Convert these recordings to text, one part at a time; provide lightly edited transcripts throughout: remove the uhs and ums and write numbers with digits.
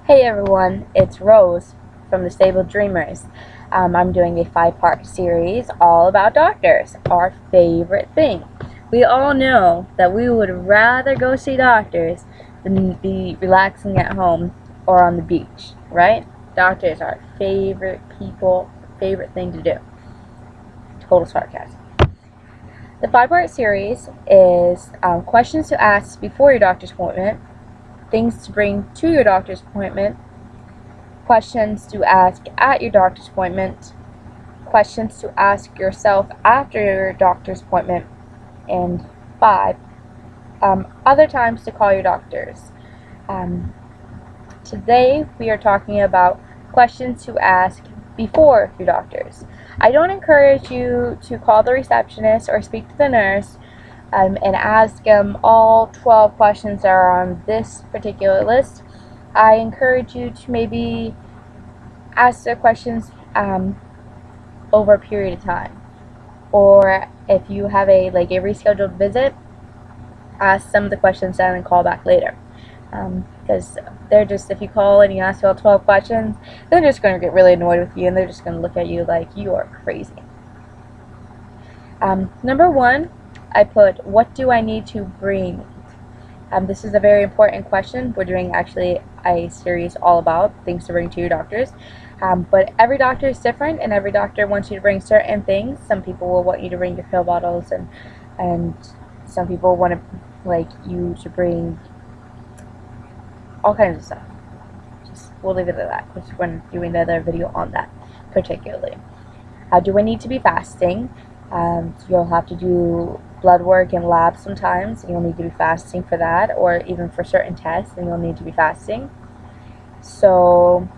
Hey everyone, it's Rose from the Stable Dreamers. I'm doing a 5-part series all about doctors, our favorite thing. We all know that we would rather go see doctors than be relaxing at home or on the beach, right? Doctors are our favorite people, favorite thing to do. Total sarcasm. The 5-part series is questions to ask before your doctor's appointment, things to bring to your doctor's appointment, questions to ask at your doctor's appointment, questions to ask yourself after your doctor's appointment, and 5, other times to call your doctors. Today we are talking about questions to ask before your doctors. I don't encourage you to call the receptionist or speak to the nurse and ask them all 12 questions that are on this particular list. I encourage you to maybe ask the questions over a period of time, or if you have a rescheduled visit, ask some of the questions and then call back later, because they're just, if you call and you ask all 12 questions, they're just going to get really annoyed with you and they're just going to look at you like you are crazy. Number 1, I put, what do I need to bring? This is a very important question. We're doing actually a series all about things to bring to your doctors. But every doctor is different, and every doctor wants you to bring certain things. Some people will want you to bring your pill bottles, and some people want you to bring all kinds of stuff. We'll leave it at that, because we're doing another video on that particularly. Do I need to be fasting? You'll have to do blood work and labs sometimes, and you'll need to be fasting for that, or even for certain tests, and you'll need to be fasting. So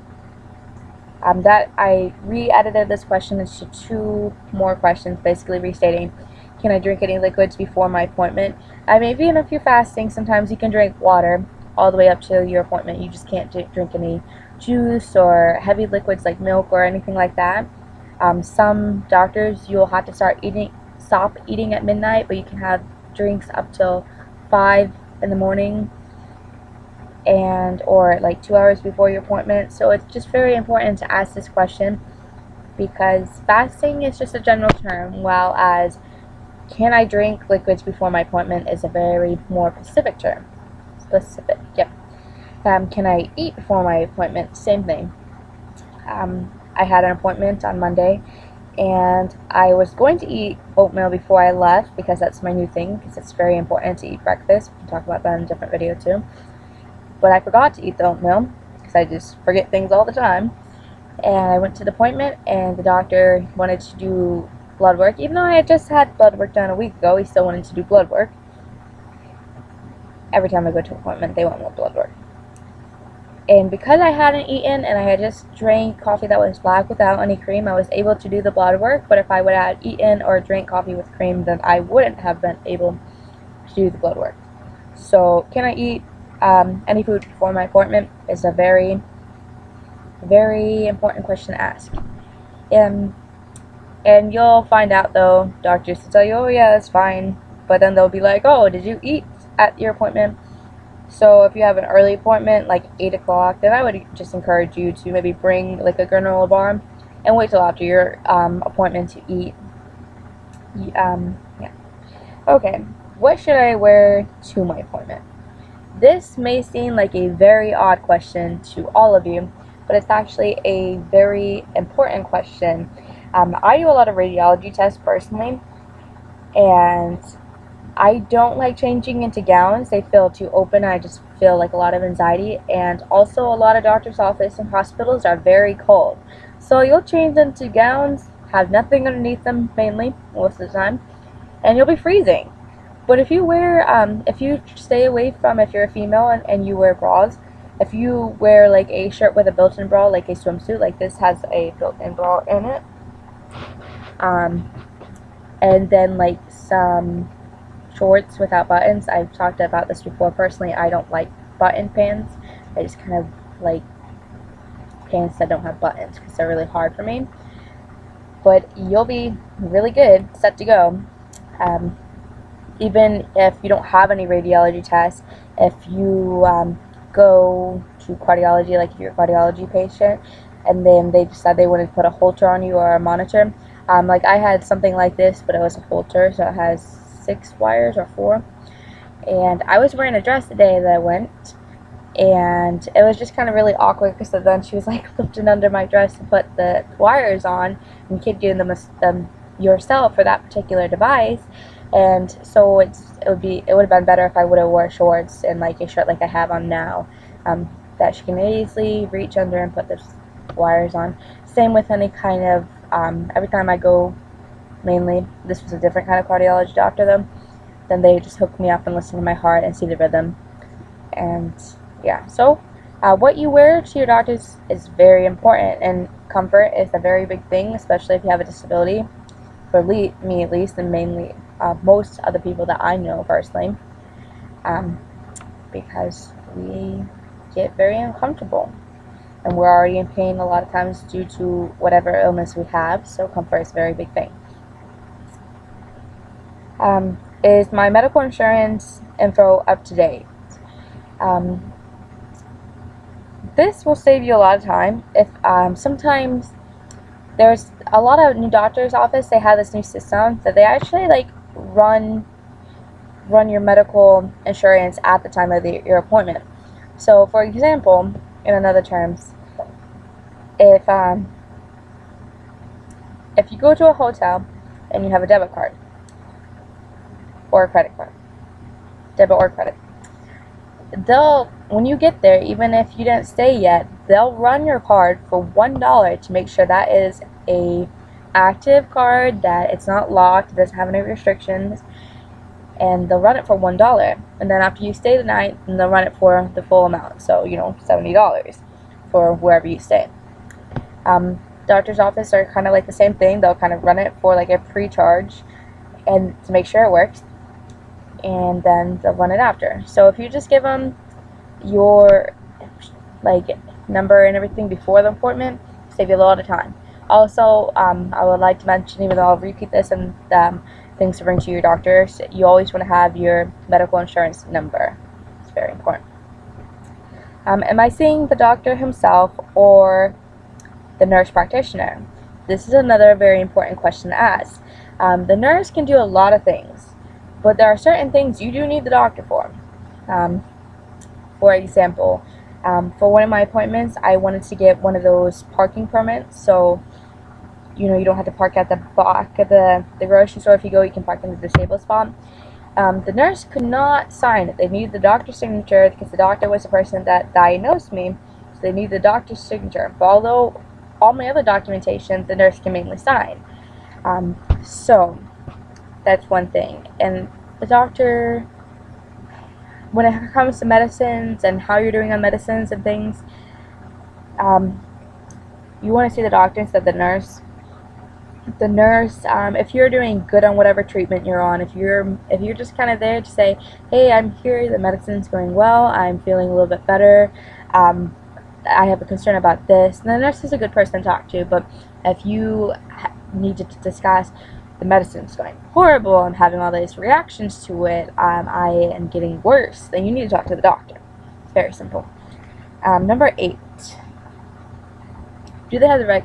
that I re-edited this question into 2 more questions, basically restating, can I drink any liquids before my appointment? Maybe even if you're fasting, sometimes you can drink water all the way up to your appointment. You just can't drink any juice or heavy liquids like milk or anything like that. Some doctors, you'll have to stop eating at midnight, but you can have drinks up till 5 in the morning, or 2 hours before your appointment. So it's just very important to ask this question, because fasting is just a general term, while as can I drink liquids before my appointment is a very more specific term. Yep. Can I eat before my appointment? Same thing. I had an appointment on Monday, and I was going to eat oatmeal before I left, because that's my new thing, because it's very important to eat breakfast. We can talk about that in a different video too. But I forgot to eat the oatmeal, because I just forget things all the time. And I went to the appointment, and the doctor wanted to do blood work. Even though I had just had blood work done a week ago, he still wanted to do blood work. Every time I go to an appointment, they want more blood work. And because I hadn't eaten and I had just drank coffee that was black without any cream, I was able to do the blood work. But if I would have eaten or drank coffee with cream, then I wouldn't have been able to do the blood work. So, can I eat any food before my appointment is a very, very important question to ask. And you'll find out, though, doctors will tell you, oh yeah, that's fine. But then they'll be like, oh, did you eat at your appointment? So if you have an early appointment, like 8 o'clock, then I would just encourage you to maybe bring a granola bar and wait till after your appointment to eat. Yeah. Okay, what should I wear to my appointment? This may seem like a very odd question to all of you, but it's actually a very important question. I do a lot of radiology tests personally, and I don't like changing into gowns. They feel too open. I just feel like a lot of anxiety. And also, a lot of doctor's offices and hospitals are very cold. So you'll change into gowns, have nothing underneath them mainly, most of the time, and you'll be freezing. But if you wear, if you stay away from, if you're a female and you wear bras, if you wear a shirt with a built-in bra, like a swimsuit, like this has a built-in bra in it, and then some shorts without buttons. I've talked about this before. Personally, I don't like button pants. I just kind of like pants that don't have buttons, because they're really hard for me. But you'll be really good, set to go. Even if you don't have any radiology tests, if you go to cardiology, like if you're a cardiology patient, and then they decide they want to put a Holter on you or a monitor. Like I had something like this, but it was a Holter, so it has 6 wires or 4. And I was wearing a dress the day that I went, and it was just kind of really awkward because then she was like lifting under my dress to put the wires on, and you can't do them yourself for that particular device. And so it would have been better if I would have wore shorts and like a shirt like I have on now, that she can easily reach under and put the wires on. Same with any kind of every time I go, mainly this was a different kind of cardiology doctor though, then they just hook me up and listen to my heart and see the rhythm. And yeah, so what you wear to your doctors is very important, and comfort is a very big thing, especially if you have a disability. For me at least, and mainly most other people that I know personally, because we get very uncomfortable and we're already in pain a lot of times due to whatever illness we have, so comfort is a very big thing. Is my medical insurance info up to date? This will save you a lot of time. If sometimes there's a lot of new doctor's office, they have this new system that they actually like run your medical insurance at the time of your appointment. So for example, in another terms, if you go to a hotel and you have a debit card or a credit card, debit or credit, when you get there, even if you didn't stay yet, they'll run your card for $1 to make sure that is a active card, that it's not locked, it doesn't have any restrictions, and they'll run it for $1. And then after you stay the night, then they'll run it for the full amount, so $70 for wherever you stay. Doctor's office are kind of like the same thing. They'll kind of run it for like a pre-charge and to make sure it works, and then they'll run it after. So if you just give them your like number and everything before the appointment, save you a lot of time. Also, I would like to mention, even though I'll repeat this and things to bring to your doctors, you always want to have your medical insurance number. It's very important. Am I seeing the doctor himself or the nurse practitioner? This is another very important question to ask. The nurse can do a lot of things, but there are certain things you do need the doctor for. For example, for one of my appointments, I wanted to get one of those parking permits, so you don't have to park at the back of the grocery store. If you go, you can park in the disabled spot. The nurse could not sign it. They needed the doctor's signature because the doctor was the person that diagnosed me, so they needed the doctor's signature. But although all my other documentation, the nurse can mainly sign. So that's one thing. And the doctor, when it comes to medicines and how you're doing on medicines and things, you want to see the doctor instead of the nurse. The nurse, if you're doing good on whatever treatment you're on, if you're just kind of there to say, hey, I'm here, the medicine's going well, I'm feeling a little bit better, I have a concern about this, and the nurse is a good person to talk to. But if you need to discuss the medicine's going horrible, I'm having all these reactions to it, I am getting worse, then you need to talk to the doctor. It's very simple. Number 8, do they have the right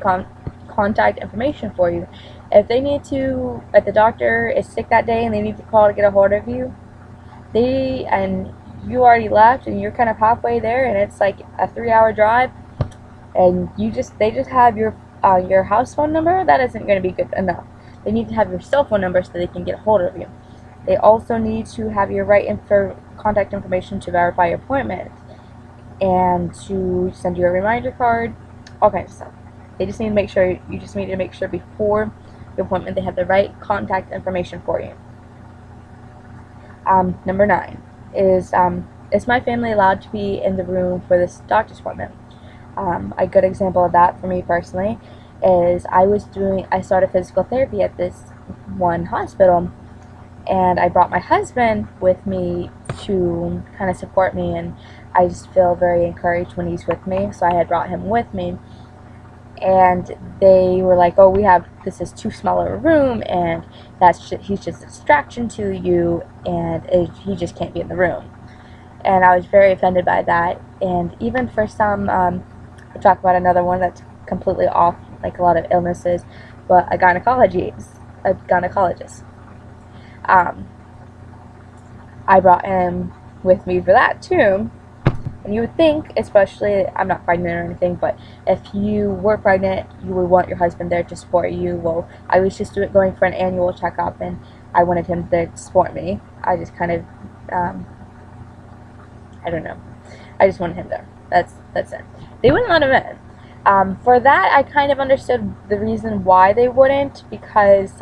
contact information for you? If the doctor is sick that day and they need to call to get a hold of you, and you already left and you're kind of halfway there and it's like a 3-hour drive, and they just have your house phone number, that isn't going to be good enough. They need to have your cell phone number so they can get a hold of you. They also need to have your right contact information to verify your appointment and to send you a reminder card, all kinds of stuff. You just need to make sure before your appointment they have the right contact information for you. Number 9 is my family allowed to be in the room for this doctor's appointment? A good example of that for me personally is I started physical therapy at this one hospital, and I brought my husband with me to kind of support me, and I just feel very encouraged when he's with me, so I had brought him with me. And they were like, oh, this is too small of a room, and he's just a distraction to you, and he just can't be in the room. and I was very offended by that. And even for some, I'll talk about another one that's completely off, like a lot of illnesses, but a gynecologist. I brought him with me for that too. And you would think, especially, I'm not pregnant or anything, but if you were pregnant, you would want your husband there to support you. Well, I was just going for an annual checkup, and I wanted him there to support me. I just kind of, I don't know. I just wanted him there. That's it. They wouldn't let him in. For that, I kind of understood the reason why they wouldn't, because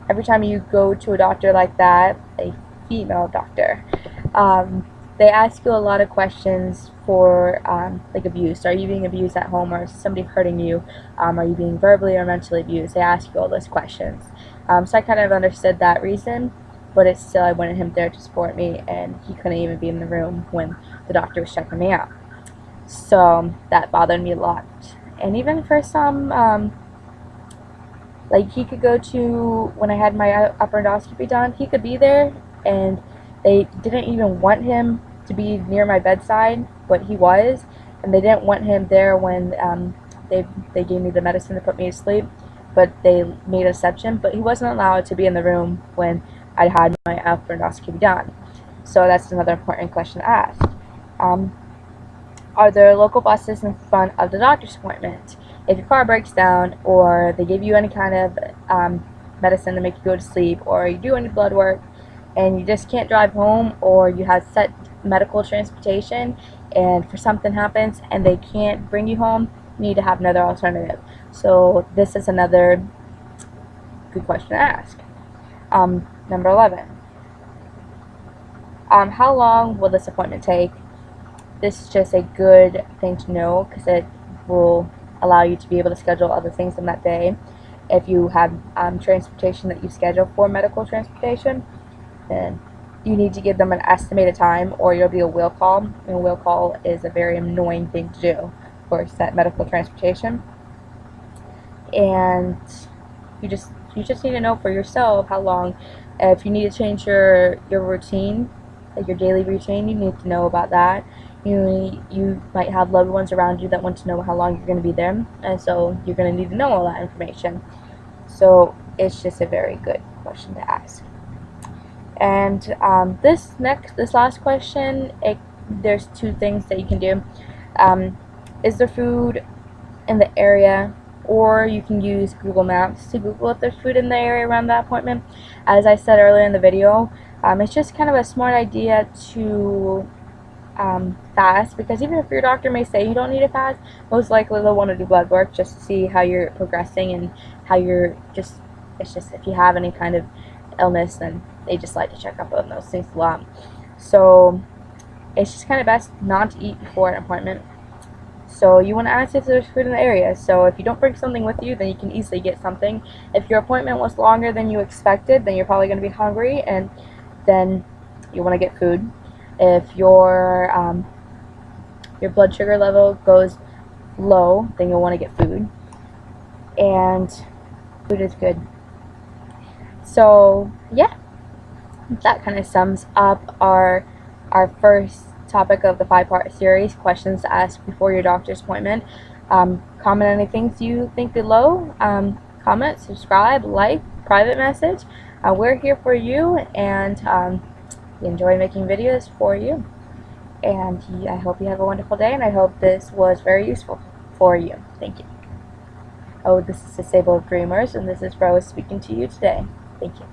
every time you go to a doctor like that, a female doctor, they ask you a lot of questions for like abuse. Are you being abused at home, or is somebody hurting you? Are you being verbally or mentally abused? They ask you all those questions. So I kind of understood that reason, but it's still, I wanted him there to support me, and he couldn't even be in the room when the doctor was checking me out. So that bothered me a lot. And even for some, like he could go to, when I had my upper endoscopy done, he could be there, and they didn't even want him to be near my bedside, but he was, and they didn't want him there when they gave me the medicine to put me to sleep, but they made a exception. But he wasn't allowed to be in the room when I had my upper endoscopy done. So that's another important question to ask. Are there local buses in front of the doctor's appointment? If your car breaks down, or they give you any kind of medicine to make you go to sleep, or you do any blood work, and you just can't drive home, or you have set medical transportation, and for something happens and they can't bring you home, you need to have another alternative. So this is another good question to ask. Number 11. How long will this appointment take? This is just a good thing to know, because it will allow you to be able to schedule other things in that day. If you have transportation that you schedule for medical transportation, then you need to give them an estimated time, or you'll be a will call. And a will call is a very annoying thing to do for set medical transportation. And you just need to know for yourself how long. If you need to change your routine, like your daily routine, you need to know about that. You might have loved ones around you that want to know how long you're going to be there, and so you're going to need to know all that information. So it's just a very good question to ask. And this last question, there's two things that you can do. Is there food in the area? Or you can use Google Maps to Google if there's food in the area around that appointment. As I said earlier in the video, it's just kind of a smart idea to fast, because even if your doctor may say you don't need to fast, most likely they'll want to do blood work just to see how you're progressing and how you're just, it's just if you have any kind of illness, then they just like to check up on those things a lot. So it's just kind of best not to eat before an appointment. So you want to ask if there's food in the area. So if you don't bring something with you, then you can easily get something. If your appointment was longer than you expected, then you're probably going to be hungry, and then you want to get food. If your blood sugar level goes low, then you'll want to get food. And food is good. So yeah, that kind of sums up our first topic of the 5-part series, questions to ask before your doctor's appointment. Comment anything you think below. Comment, subscribe, like, private message. We're here for you, and we enjoy making videos for you. And I hope you have a wonderful day, and I hope this was very useful for you. Thank you. Oh, this is Disabled Dreamers, and this is Rose speaking to you today. Thank you.